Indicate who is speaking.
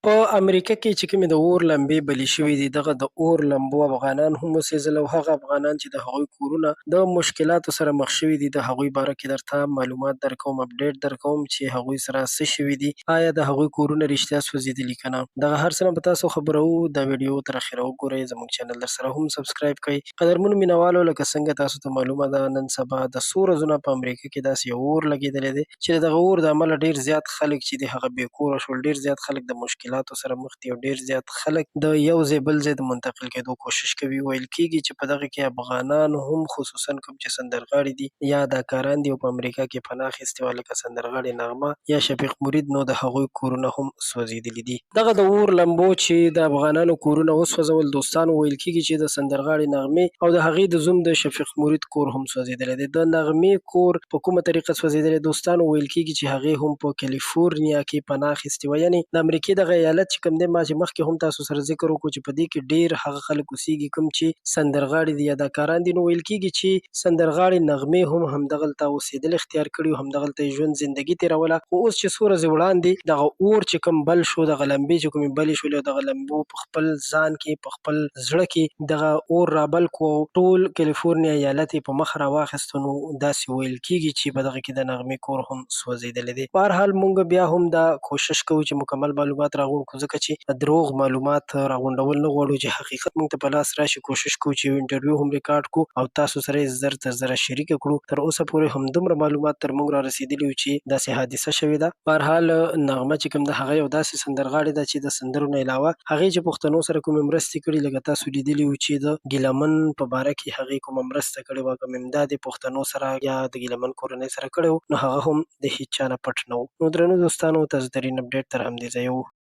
Speaker 1: په امریکا کې چې کومې د اور لمبې بلې شوې دي، دغه د اور لمبو افغانان هم وسېزل او هغه افغانان چې د هغوی کورونه د مشکلاتو سره مخ شوي دي، د هغوی باره کې درته معلومات درکوم، اپډیټ درکوم چې هغوی سره څه شوي دي، آیا د هغوی کورونه رښتیا سوځېدلي که نه. دغه هر څه نه به تاسو خبروو. دا ویډیو تر اخره وګورئ، زموږ چینل درسره هم سبسکرایب کړئ. قدرمنو مینوالو، لکه څنګه تاسو ته معلومه ده، نن سبا د څو ورځو نه په امریکا کې داسې یو اور لګېدلی دی چې د دغه اور د امله ډېر زیات خلک چې دي هغه بې کوره شول، ډېر زیات خلک د مشکلاتو سره مخ دي او ډېر زیات خلک د یو ځای بل ځای د منتقل کېدو کوشش کوي. ویل کېږي چې په دغه کې افغانان هم خصوصا کوم چې سندرغاړي دي یا اداکاران دي او په امریکا کې پناه اخیستې وه، لکه سندرغاړې نغمه یا شفیق مرید، نو د هغوی کورونه هم سوځېدلي دي. دغه د اور لمبو چې د افغانانو کورونه وسوځول، دوستانو ویل کېږي چې د سندرغاړې نغمې او د هغې د زوم د شفیق مرید کور هم سوځېدلی دی. د نغمې کور په کومه طریقه سوځېدلی، دوستانو ویل کېږي چې هغې هم په کالیفورنیا کې پناه اخیستې وه، یعنې د امریکې دغه ایالت چې کوم دی، ما چې مخکې هم تاسو سره ذکر وکړو چې په دې کې ډېر هغه خلک اوسېږي کوم چې سندرغاړي دي یا اداکاران دي. نو ویل کېږي چې سندرغاړې نغمې هم همدغلته اوسېدل اختیار کړي او همدغلته یې ژوند زندګي تېروله. خو اوس چې څو ورځې وړاندې دغه اور چې کوم بل شو، دغه لمبې چې کومې بلې شولې او دغه لمبو په خپل ځان کې، په خپل زړه کې دغه اور رابل کړو او ټول کالیفورنیا ایالت یې په مخ راواخیستو، نو داسې ویل کېږي چې په دغه کې د نغمې کور هم سوځېدلی دی. په هر حال موږ بیا هم دا کوشش کوو چې مکمل معلومات راغونډ کړو، ځکه چې دروغ معلومات راغونډول نه غواړو چې حقیقت موږ ته په لاس راشي. کوشش کوو چې یو انټرویو هم ریکارډ کړو او تاسو سره یې زر تر زره شریکه کړو. تر اوسه پورې همدومره معلومات تر موږ را رسېدلي وو چې داسې حادثه شوې ده. په هر حال نغمه چې کوم ده، هغه یو داسې سندرغاړې ده چې د سندرو نه علاوه هغې چې پښتنو سره کومې مرستې کړي، لکه تاسو لیدلي وو چې د ګیلمن په باره کې هغې کومه مرسته کړې وه، کوم امداد یې پښتنو سره یا د ګیلمن کورنۍ سره کړی و، نو هغه هم د هېچا نه پټ نه و. نو درنو دوستانو، تاسو ترین اپډیټ تر همدې ځایه و.